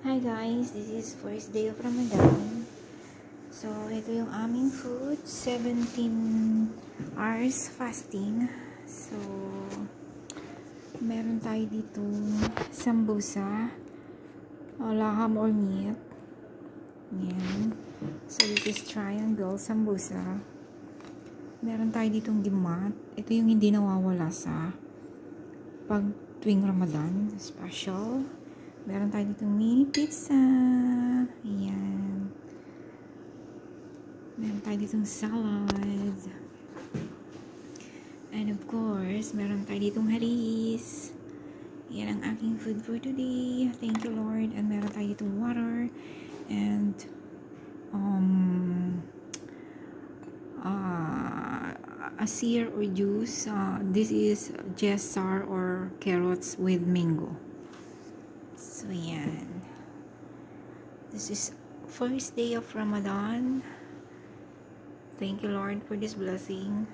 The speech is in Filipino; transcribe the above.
Hi guys, this is first day of Ramadan. So, ito yung aming food. 17 hours fasting. So, meron tayo dito sambusa, laham or meat. Yan. So, this is triangle sambusa. Meron tayo ditong gimat. Ito yung hindi nawawala sa pag tuwing Ramadan. Special. Meron tayo ditong mini pizza. Ayan. Meron tayo ditong salad. And of course, meron tayo ditong halis. Yan ang aking food for today. Thank you, Lord. And meron tayo ditong water. And asir or juice. This is jessar or carrots with mango. So, yan. This is first day of Ramadan. Thank you, Lord, for this blessing.